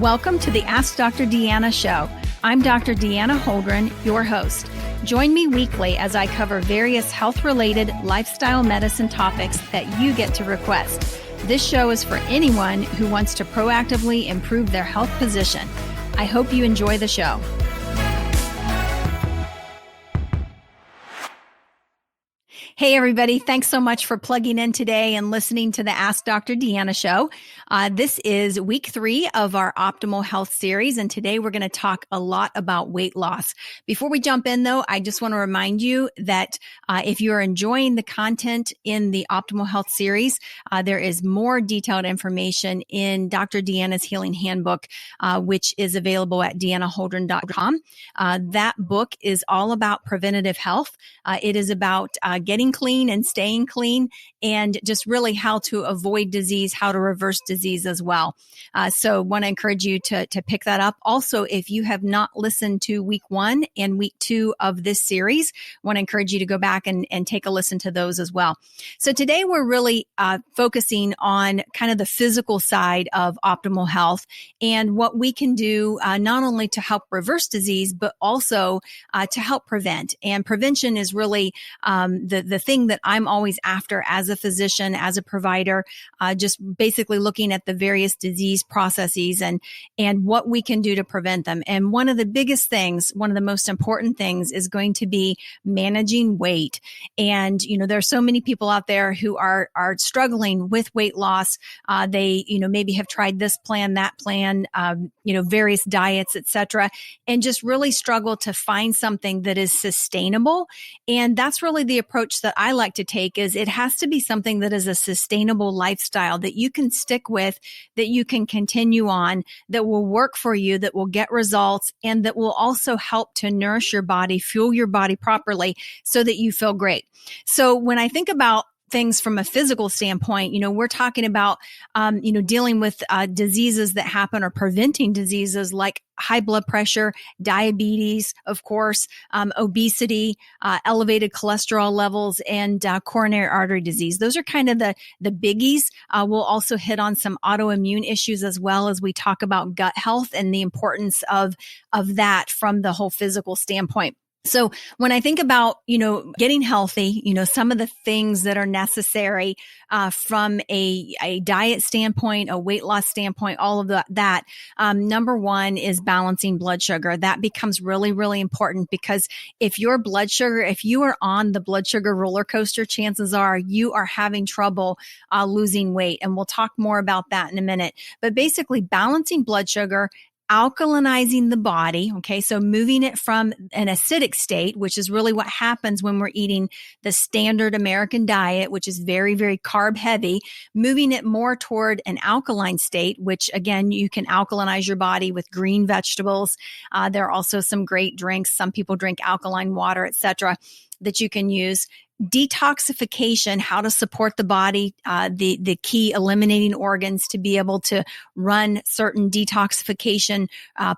Welcome to the Ask Dr. Deanna show. I'm Dr. Deanna Holgren, your host. Join me weekly as I cover various health-related lifestyle medicine topics that you get to request. This show is for anyone who wants to proactively improve their health position. I hope you enjoy the show. Hey, everybody. Thanks so much for plugging in today and listening to the Ask Dr. Deanna show. This is week 3 of our Optimal Health series, and today we're going to talk a lot about weight loss. Before we jump in, though, I just want to remind you that if you're enjoying the content in the Optimal Health series, there is more detailed information in Dr. Deanna's Healing Handbook, which is available at deannaholdren.com. That book is all about preventative health. It is about getting clean and staying clean, and just really how to avoid disease, how to reverse disease as well. So want to encourage you to pick that up. Also, if you have not listened to week 1 and week 2 of this series, want to encourage you to go back and take a listen to those as well. So today we're really focusing on kind of the physical side of optimal health and what we can do not only to help reverse disease, but also to help prevent. And prevention is really the thing that I'm always after as a physician, as a provider, just basically looking at the various disease processes and what we can do to prevent them. And one of the biggest things, one of the most important things is going to be managing weight. And, there are so many people out there who are struggling with weight loss. They, maybe have tried this plan, that plan, various diets, etc., and just really struggle to find something that is sustainable. And that's really the approach that I like to take. Is it has to be something that is a sustainable lifestyle that you can stick with, that you can continue on, that will work for you, that will get results, and that will also help to nourish your body, fuel your body properly so that you feel great. So when I think about things from a physical standpoint, we're talking about, dealing with diseases that happen or preventing diseases like high blood pressure, diabetes, of course, obesity, elevated cholesterol levels, and coronary artery disease. Those are kind of the biggies. We'll also hit on some autoimmune issues as well as we talk about gut health and the importance of that from the whole physical standpoint. So when I think about, getting healthy, some of the things that are necessary from a diet standpoint, a weight loss standpoint, all of that, number one is balancing blood sugar. That becomes really, really important because if you are on the blood sugar roller coaster, chances are you are having trouble losing weight. And we'll talk more about that in a minute. But basically balancing blood sugar, alkalinizing the body. Okay. So moving it from an acidic state, which is really what happens when we're eating the standard American diet, which is very, very carb heavy, moving it more toward an alkaline state, which again, you can alkalinize your body with green vegetables. There are also some great drinks. Some people drink alkaline water, etc., that you can use. Detoxification, how to support the body, the key eliminating organs to be able to run certain detoxification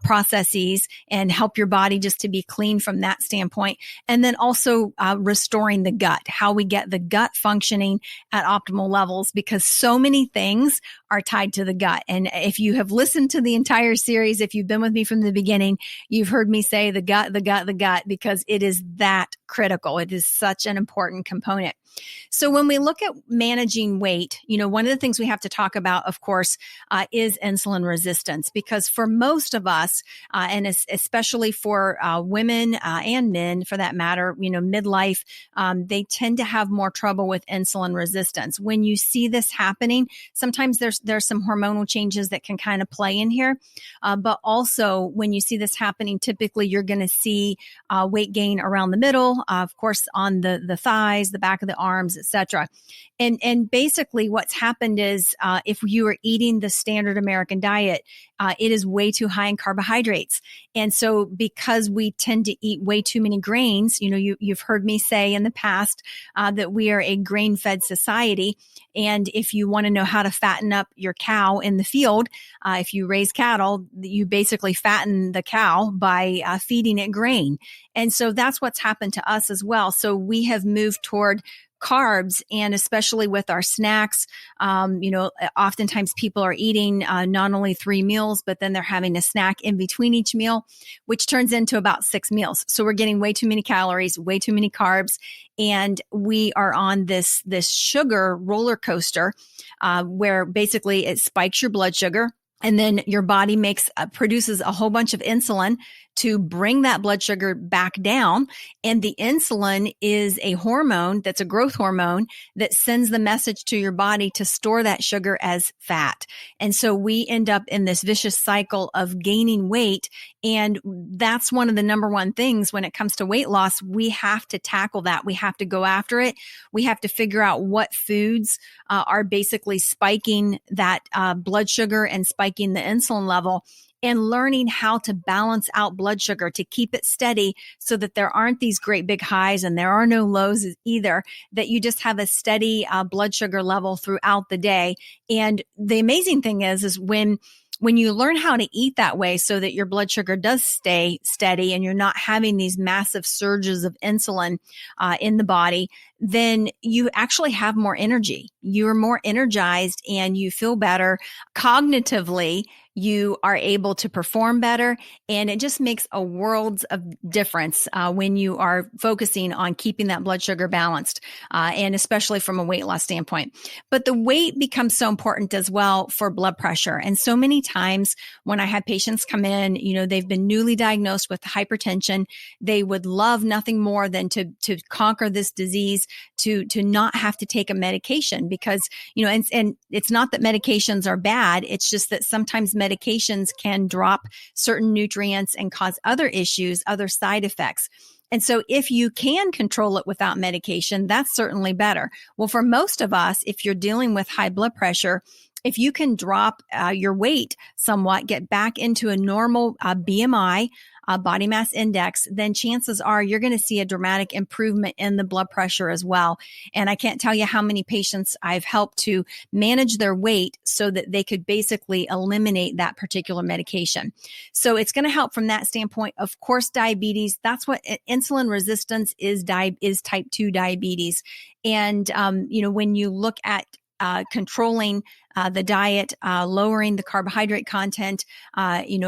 processes and help your body just to be clean from that standpoint. And then also restoring the gut, how we get the gut functioning at optimal levels, because so many things are tied to the gut. And if you have listened to the entire series, if you've been with me from the beginning, you've heard me say the gut, because it is that critical. It is such an important component. So when we look at managing weight, one of the things we have to talk about, of course, is insulin resistance, because for most of us, and especially for women and men for that matter, midlife, they tend to have more trouble with insulin resistance. When you see this happening, sometimes there's some hormonal changes that can kind of play in here. But also when you see this happening, typically you're going to see weight gain around the middle, of course, on the thighs, the back of the arms, etc. And basically what's happened is if you are eating the standard American diet, it is way too high in carbohydrates. And so because we tend to eat way too many grains, you've heard me say in the past that we are a grain-fed society. And if you want to know how to fatten up your cow in the field, if you raise cattle, you basically fatten the cow by feeding it grain. And so that's what's happened to us as well. So we have moved toward carbs, and especially with our snacks, oftentimes people are eating not only 3 meals, but then they're having a snack in between each meal, which turns into about 6 meals. So we're getting way too many calories, way too many carbs, and we are on this sugar roller coaster where basically it spikes your blood sugar. And then your body produces a whole bunch of insulin to bring that blood sugar back down. And the insulin is a hormone that's a growth hormone that sends the message to your body to store that sugar as fat. And so we end up in this vicious cycle of gaining weight. And that's one of the number one things when it comes to weight loss. We have to tackle that. We have to go after it. We have to figure out what foods are basically spiking that blood sugar and spiking the insulin level, and learning how to balance out blood sugar to keep it steady so that there aren't these great big highs and there are no lows either, that you just have a steady blood sugar level throughout the day. And the amazing thing is when you learn how to eat that way so that your blood sugar does stay steady and you're not having these massive surges of insulin in the body, then you actually have more energy. You're more energized and you feel better cognitively. You are able to perform better, and it just makes a world of difference when you are focusing on keeping that blood sugar balanced, and especially from a weight loss standpoint. But the weight becomes so important as well for blood pressure. And so many times when I have patients come in, they've been newly diagnosed with hypertension. They would love nothing more than to conquer this disease, to not have to take a medication because, and it's not that medications are bad. It's just that sometimes medications can drop certain nutrients and cause other issues, other side effects. And so if you can control it without medication, that's certainly better. Well, for most of us, if you're dealing with high blood pressure, if you can drop your weight somewhat, get back into a normal BMI, body mass index, then chances are you're going to see a dramatic improvement in the blood pressure as well. And I can't tell you how many patients I've helped to manage their weight so that they could basically eliminate that particular medication. So it's going to help from that standpoint. Of course, diabetes, that's what insulin resistance is type 2 diabetes. And, when you look at controlling the diet, lowering the carbohydrate content,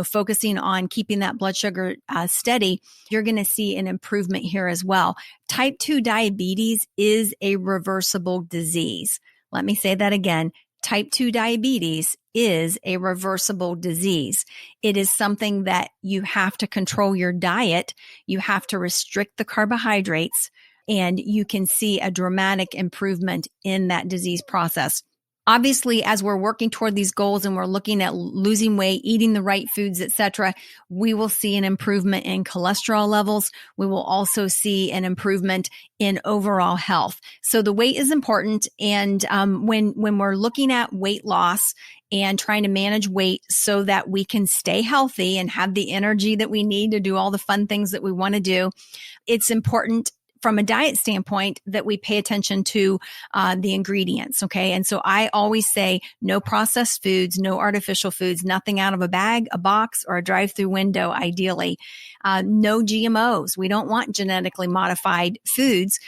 focusing on keeping that blood sugar steady, you're going to see an improvement here as well. Type 2 diabetes is a reversible disease. Let me say that again. Type 2 diabetes is a reversible disease. It is something that you have to control your diet. You have to restrict the carbohydrates, and you can see a dramatic improvement in that disease process. Obviously, as we're working toward these goals and we're looking at losing weight, eating the right foods, etc., we will see an improvement in cholesterol levels. We will also see an improvement in overall health. So the weight is important. And when we're looking at weight loss and trying to manage weight so that we can stay healthy and have the energy that we need to do all the fun things that we want to do, it's important from a diet standpoint that we pay attention to the ingredients. Okay. And so I always say no processed foods, no artificial foods, nothing out of a bag, a box, or a drive-through window, ideally. No GMOs. We don't want genetically modified foods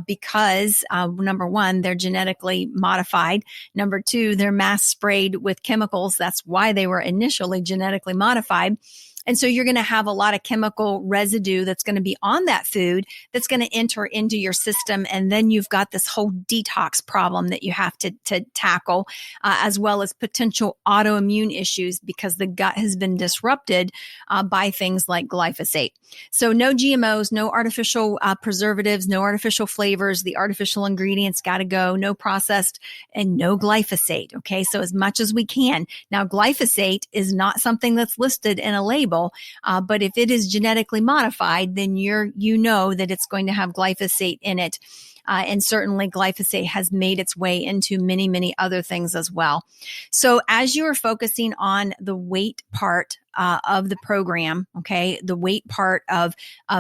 because number one, they're genetically modified. Number two, they're mass sprayed with chemicals. That's why they were initially genetically modified. And so you're going to have a lot of chemical residue that's going to be on that food that's going to enter into your system. And then you've got this whole detox problem that you have to tackle, as well as potential autoimmune issues because the gut has been disrupted by things like glyphosate. So no GMOs, no artificial preservatives, no artificial flavors. The artificial ingredients got to go, no processed, and no glyphosate. Okay. So as much as we can. Now, glyphosate is not something that's listed in a label. But if it is genetically modified, then you know that it's going to have glyphosate in it. And certainly glyphosate has made its way into many, many other things as well. So as you are focusing on the weight part of the program, okay, the weight part of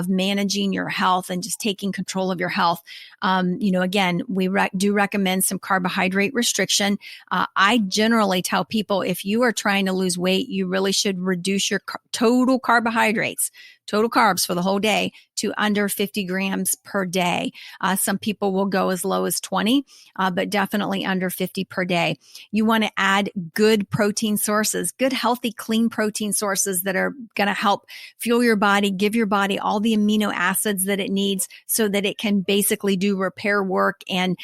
managing your health and just taking control of your health, again, we do recommend some carbohydrate restriction. I generally tell people if you are trying to lose weight, you really should reduce your total carbohydrates, total carbs for the whole day to under 50 grams per day. Some people will go as low as 20, but definitely under 50 per day. You want to add good protein sources, good, healthy, clean protein sources that are going to help fuel your body, give your body all the amino acids that it needs so that it can basically do repair work and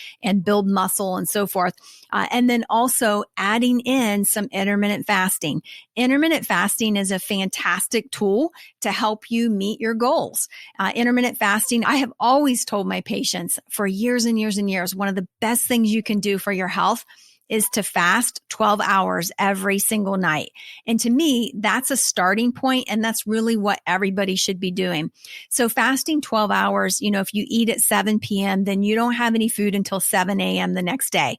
build muscle and so forth. And then also adding in some intermittent fasting. Intermittent fasting is a fantastic tool to help you meet your goals. Intermittent fasting, I have always told my patients for years and years and years, one of the best things you can do for your health is to fast 12 hours every single night. And to me, that's a starting point, and that's really what everybody should be doing. So fasting 12 hours, if you eat at 7 p.m., then you don't have any food until 7 a.m. the next day.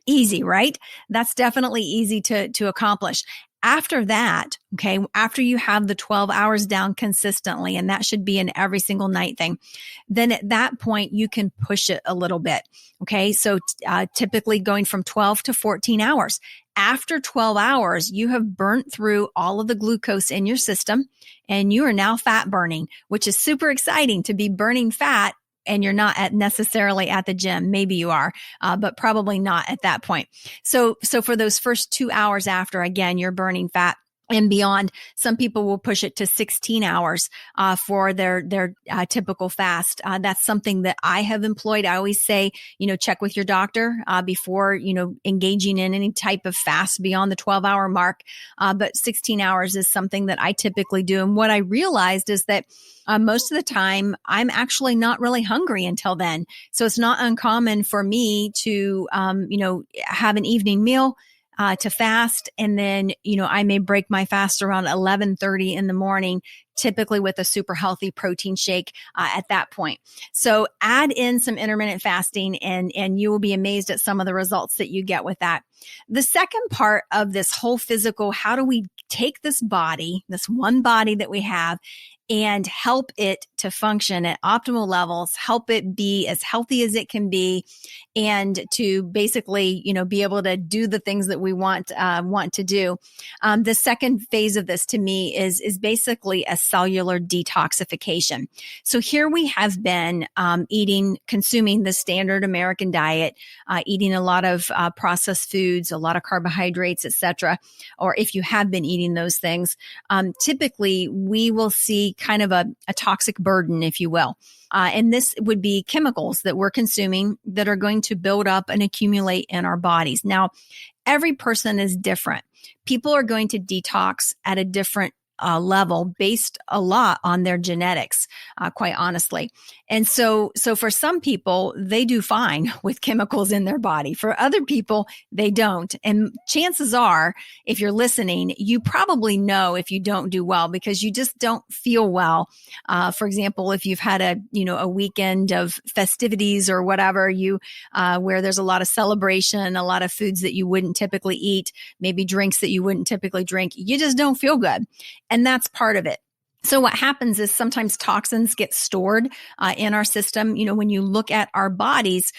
Easy, right? That's definitely easy to accomplish. After that, okay, after you have the 12 hours down consistently, and that should be an every single night thing, then at that point, you can push it a little bit. Okay, so typically going from 12 to 14 hours. After 12 hours, you have burnt through all of the glucose in your system, and you are now fat burning, which is super exciting to be burning fat. And you're not necessarily at the gym. Maybe you are, but probably not at that point. So for those first 2 hours after, again, you're burning fat. And beyond, some people will push it to 16 hours for their typical fast. That's something that I have employed. I always say, check with your doctor before, engaging in any type of fast beyond the 12-hour mark. But 16 hours is something that I typically do. And what I realized is that most of the time, I'm actually not really hungry until then. So it's not uncommon for me to, have an evening meal, to fast. And then, I may break my fast around 11:30 in the morning, typically with a super healthy protein shake at that point. So add in some intermittent fasting and you will be amazed at some of the results that you get with that. The second part of this whole physical, how do we take this body, this one body that we have, and help it to function at optimal levels, help it be as healthy as it can be, and to basically, be able to do the things that we want to do. The second phase of this to me is basically a cellular detoxification. So here we have been consuming the standard American diet, eating a lot of processed foods, a lot of carbohydrates, etc. Or if you have been eating those things, typically we will see kind of a toxic burden, if you will. And this would be chemicals that we're consuming that are going to build up and accumulate in our bodies. Now, every person is different. People are going to detox at a different level based a lot on their genetics, quite honestly. And so for some people, they do fine with chemicals in their body. For other people, they don't. And chances are, if you're listening, you probably know if you don't do well because you just don't feel well. For example, if you've had a weekend of festivities or whatever, where there's a lot of celebration, a lot of foods that you wouldn't typically eat, maybe drinks that you wouldn't typically drink, you just don't feel good. And that's part of it. So what happens is sometimes toxins get stored in our system. When you look at our bodies,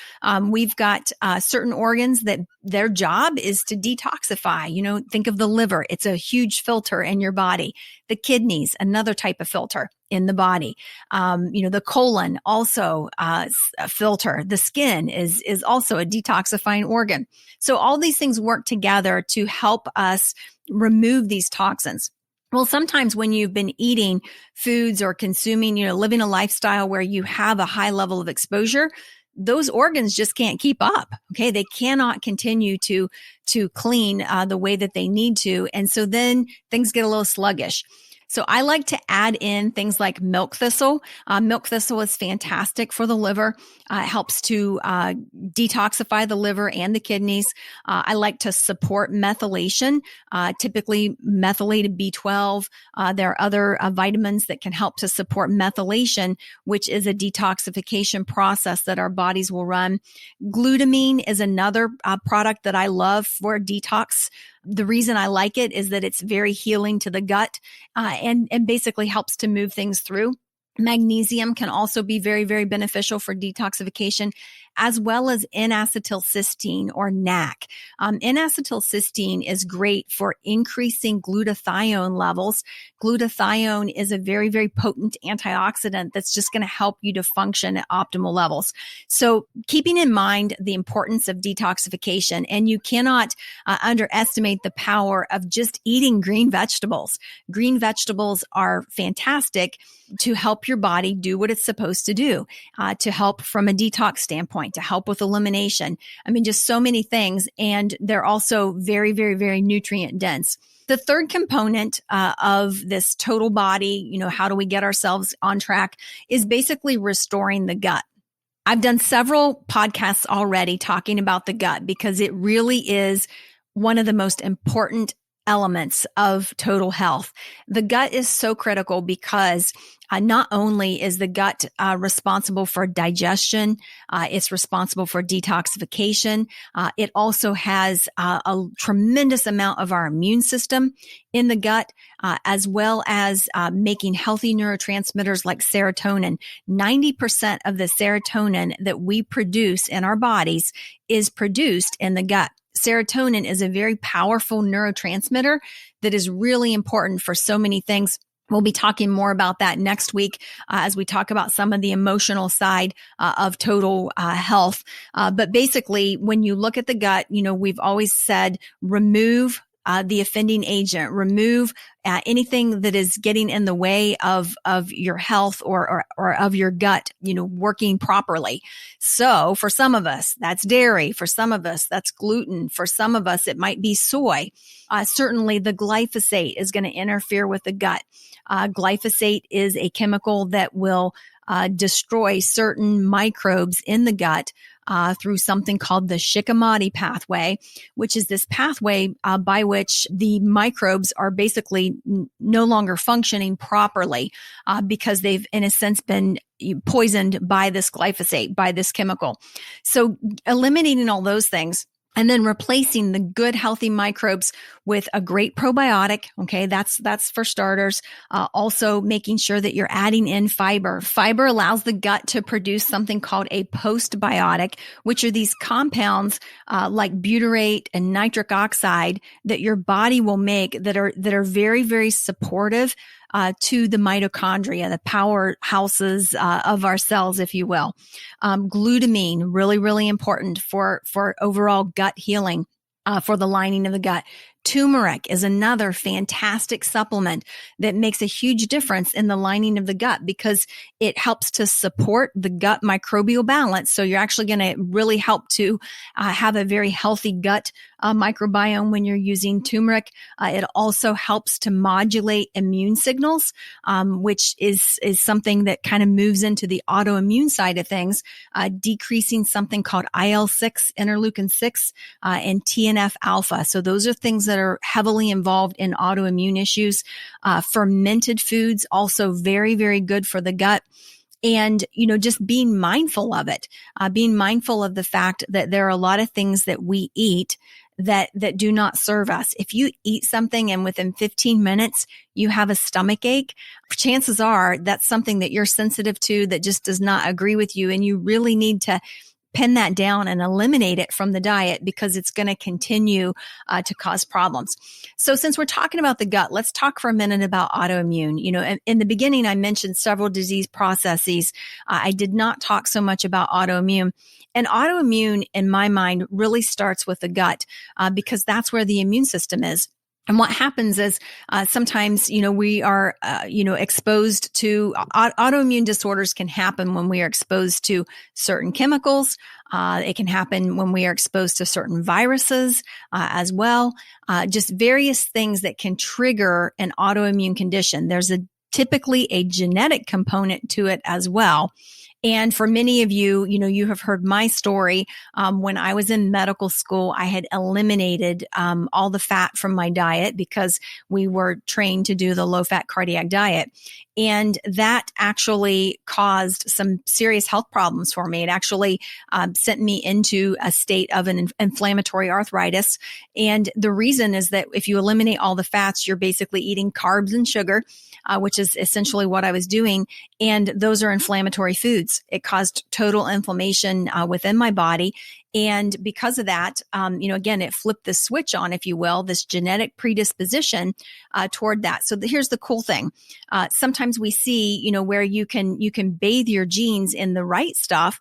we've got certain organs that their job is to detoxify. Think of the liver. It's a huge filter in your body. The kidneys, another type of filter in the body. The colon, also a filter. The skin is also a detoxifying organ. So all these things work together to help us remove these toxins. Well, sometimes when you've been eating foods or consuming, living a lifestyle where you have a high level of exposure, those organs just can't keep up. Okay. They cannot continue to clean the way that they need to. And so then things get a little sluggish. So I like to add in things like milk thistle. Milk thistle is fantastic for the liver. It helps to detoxify the liver and the kidneys. I like to support methylation, typically methylated B12. There are other vitamins that can help to support methylation, which is a detoxification process that our bodies will run. Glutamine is another product that I love for detox. The reason I like it is that it's very healing to the gut, and basically helps to move things through. Magnesium can also be very, very beneficial for detoxification, as well as N-acetylcysteine or NAC. N-acetylcysteine is great for increasing glutathione levels. Glutathione is a very, very potent antioxidant that's just going to help you to function at optimal levels. So keeping in mind the importance of detoxification, and you cannot underestimate the power of just eating green vegetables. Green vegetables are fantastic to help your body do what it's supposed to do, to help from a detox standpoint, to help with elimination. I mean, just so many things. And they're also very, very, very nutrient dense. The third component of this total body, how do we get ourselves on track, is basically restoring the gut. I've done several podcasts already talking about the gut because it really is one of the most important elements of total health. The gut is so critical because not only is the gut responsible for digestion, it's responsible for detoxification. It also has a tremendous amount of our immune system in the gut, as well as making healthy neurotransmitters like serotonin. 90% of the serotonin that we produce in our bodies is produced in the gut. Serotonin is a very powerful neurotransmitter that is really important for so many things. We'll be talking more about that next week as we talk about some of the emotional side of total health. But basically, when you look at the gut, we've always said remove the offending agent, remove anything that is getting in the way of your health or of your gut, working properly. So for some of us, that's dairy. For some of us, that's gluten. For some of us, it might be soy. Certainly the glyphosate is going to interfere with the gut. Glyphosate is a chemical that will destroy certain microbes in the gut through something called the Shikimadi pathway, which is this pathway by which the microbes are basically no longer functioning properly because they've, in a sense, been poisoned by this glyphosate, by this chemical. So eliminating all those things, and then replacing the good, healthy microbes with a great probiotic. Okay. That's for starters. Also making sure that you're adding in fiber. Fiber allows the gut to produce something called a postbiotic, which are these compounds, like butyrate and nitric oxide that your body will make that are very, very supportive to the mitochondria, the powerhouses of our cells, if you will. Glutamine, really, really important for overall gut healing, for the lining of the gut. Turmeric is another fantastic supplement that makes a huge difference in the lining of the gut because it helps to support the gut microbial balance. So you're actually going to really help to have a very healthy gut microbiome when you're using turmeric. It also helps to modulate immune signals, which is something that kind of moves into the autoimmune side of things, decreasing something called IL-6, interleukin 6, and TNF alpha. So those are things that are heavily involved in autoimmune issues. Fermented foods, also very, very good for the gut. And, just being mindful of it, being mindful of the fact that there are a lot of things that we eat that do not serve us. If you eat something and within 15 minutes you have a stomach ache, chances are that's something that you're sensitive to that just does not agree with you. And you really need to pin that down and eliminate it from the diet because it's going to continue to cause problems. So since we're talking about the gut, let's talk for a minute about autoimmune. In the beginning, I mentioned several disease processes. I did not talk so much about autoimmune. And autoimmune, in my mind, really starts with the gut because that's where the immune system is. And what happens is sometimes, we are, exposed to autoimmune disorders can happen when we are exposed to certain chemicals. It can happen when we are exposed to certain viruses as well. Just various things that can trigger an autoimmune condition. There's typically a genetic component to it as well. And for many of you, you have heard my story. When I was in medical school, I had eliminated all the fat from my diet because we were trained to do the low-fat cardiac diet. And that actually caused some serious health problems for me. It actually sent me into a state of an inflammatory arthritis. And the reason is that if you eliminate all the fats, you're basically eating carbs and sugar, which is essentially what I was doing. And those are inflammatory foods. It caused total inflammation within my body. And because of that, again, it flipped the switch on, if you will, this genetic predisposition toward that. So here's the cool thing. Sometimes we see, where you can bathe your genes in the right stuff,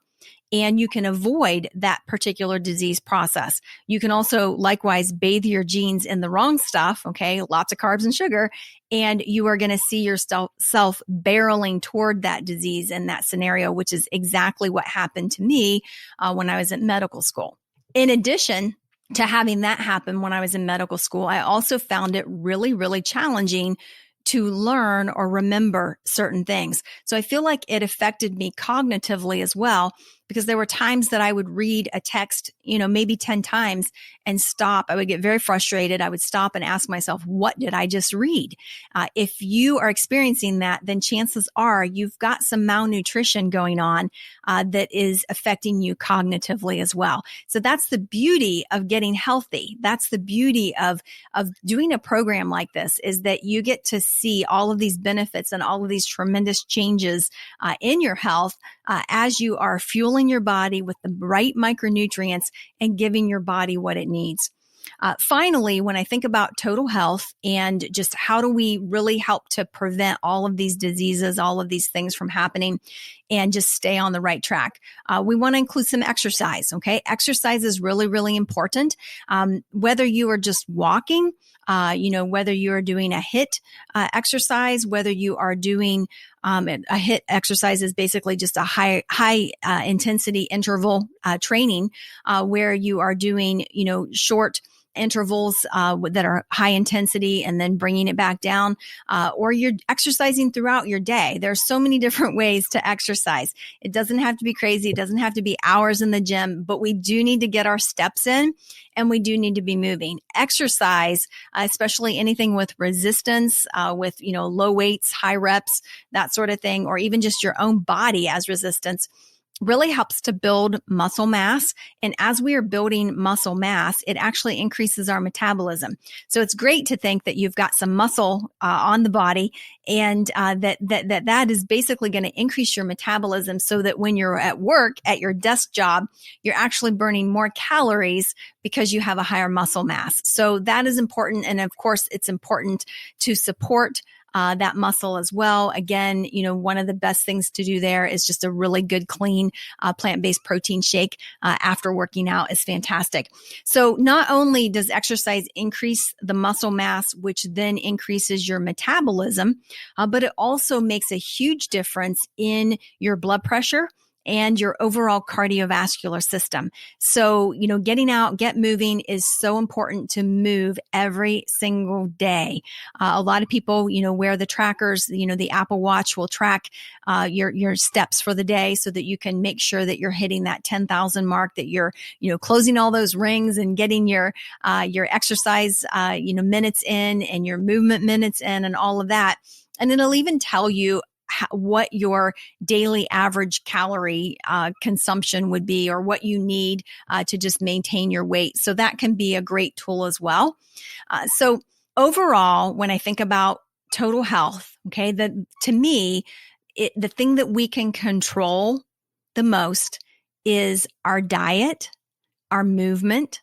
and you can avoid that particular disease process. You can also likewise bathe your genes in the wrong stuff, okay, lots of carbs and sugar, and you are going to see yourself barreling toward that disease in that scenario, which is exactly what happened to me when I was in medical school. In addition to having that happen when I was in medical school, I also found it really, really challenging to learn or remember certain things. So I feel like it affected me cognitively as well, because there were times that I would read a text, maybe 10 times and stop. I would get very frustrated. I would stop and ask myself, what did I just read? If you are experiencing that, then chances are you've got some malnutrition going on that is affecting you cognitively as well. So that's the beauty of getting healthy. That's the beauty of doing a program like this, is that you get to see all of these benefits and all of these tremendous changes in your health as you are fueling your body with the right micronutrients and giving your body what it needs. Finally, when I think about total health and just how do we really help to prevent all of these diseases, all of these things from happening, and just stay on the right track, we want to include some exercise. Okay. Exercise is really, really important. Whether you are just walking, whether you are doing a HIIT exercise, whether you are doing a HIIT exercise is basically just a high intensity interval training where you are doing, short intervals that are high intensity and then bringing it back down, or you're exercising throughout your day. There are so many different ways to exercise. It doesn't have to be crazy. It doesn't have to be hours in the gym, but we do need to get our steps in, and we do need to be moving. Exercise, especially anything with resistance, with, low weights, high reps, that sort of thing, or even just your own body as resistance, really helps to build muscle mass. And as we are building muscle mass, it actually increases our metabolism. So it's great to think that you've got some muscle on the body, and that is basically going to increase your metabolism so that when you're at work, at your desk job, you're actually burning more calories because you have a higher muscle mass. So that is important. And of course, it's important to support that muscle as well. Again, one of the best things to do there is just a really good, clean, plant-based protein shake after working out is fantastic. So not only does exercise increase the muscle mass, which then increases your metabolism, but it also makes a huge difference in your blood pressure and your overall cardiovascular system. So, getting out, get moving is so important to move every single day. A lot of people, wear the trackers, the Apple Watch will track your steps for the day so that you can make sure that you're hitting that 10,000 mark, that you're, closing all those rings and getting your exercise, minutes in and your movement minutes in and all of that. And it'll even tell you what your daily average calorie consumption would be, or what you need to just maintain your weight. So that can be a great tool as well. So overall, when I think about total health, okay, to me, the thing that we can control the most is our diet, our movement,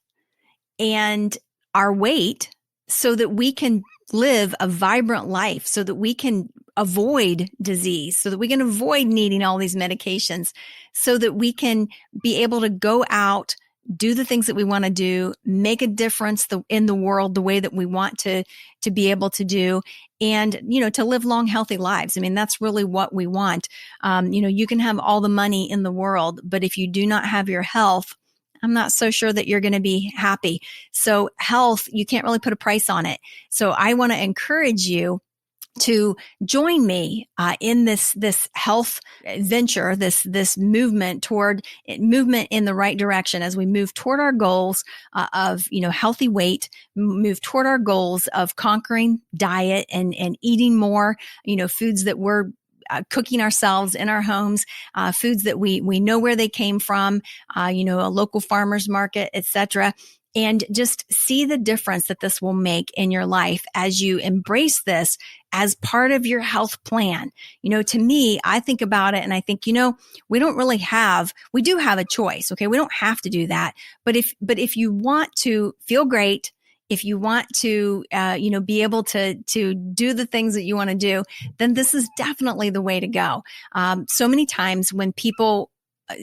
and our weight, so that we can live a vibrant life, so that we can avoid disease, so that we can avoid needing all these medications, so that we can be able to go out, do the things that we want to do, make a difference in the world the way that we want to be able to do, and, to live long, healthy lives. I mean, that's really what we want. You can have all the money in the world, but if you do not have your health, I'm not so sure that you're going to be happy. So health, you can't really put a price on it. So I want to encourage you to join me in this health venture, this movement in the right direction as we move toward our goals of healthy weight, move toward our goals of conquering diet and eating more foods that we're cooking ourselves in our homes, foods that we know where they came from, a local farmer's market, etc. And just see the difference that this will make in your life as you embrace this as part of your health plan. To me, I think about it and I think, we do have a choice. Okay. We don't have to do that. But if you want to feel great, if you want to, be able to do the things that you want to do, then this is definitely the way to go. So many times when people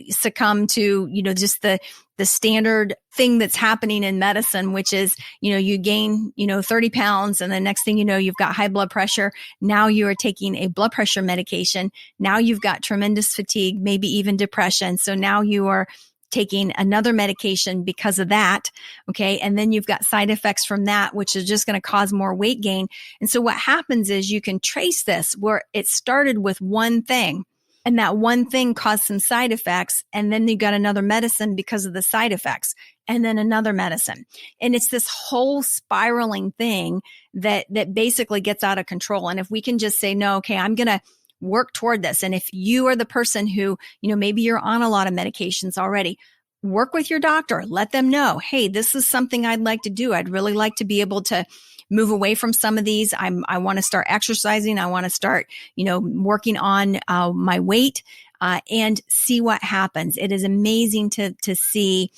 succumb to, just the standard thing that's happening in medicine, which is, you gain, 30 pounds and the next thing you know, you've got high blood pressure. Now you are taking a blood pressure medication. Now you've got tremendous fatigue, maybe even depression. So now you are taking another medication because of that. Okay. And then you've got side effects from that, which is just going to cause more weight gain. And so what happens is you can trace this where it started with one thing. And that one thing caused some side effects. And then you got another medicine because of the side effects, and then another medicine. And it's this whole spiraling thing that basically gets out of control. And if we can just say, no, okay, I'm going to work toward this. And if you are the person who, maybe you're on a lot of medications already, work with your doctor, let them know, hey, this is something I'd like to do. I'd really like to be able to move away from some of these. I want to start exercising. I want to start, working on my weight and see what happens. It is amazing to see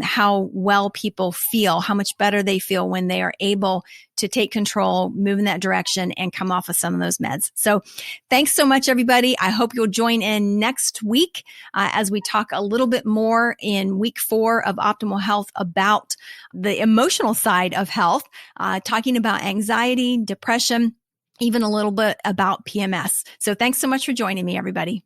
how well people feel, how much better they feel when they are able to take control, move in that direction, and come off of some of those meds. So thanks so much, everybody. I hope you'll join in next week as we talk a little bit more in week 4 of Optimal Health about the emotional side of health, talking about anxiety, depression, even a little bit about PMS. So thanks so much for joining me, everybody.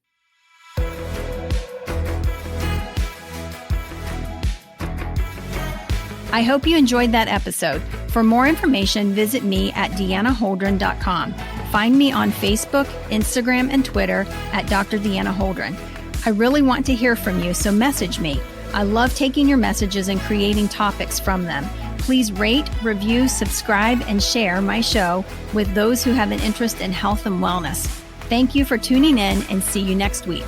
I hope you enjoyed that episode. For more information, visit me at deannaholdren.com. Find me on Facebook, Instagram, and Twitter at Dr. Deanna Holdren. I really want to hear from you, so message me. I love taking your messages and creating topics from them. Please rate, review, subscribe, and share my show with those who have an interest in health and wellness. Thank you for tuning in, and see you next week.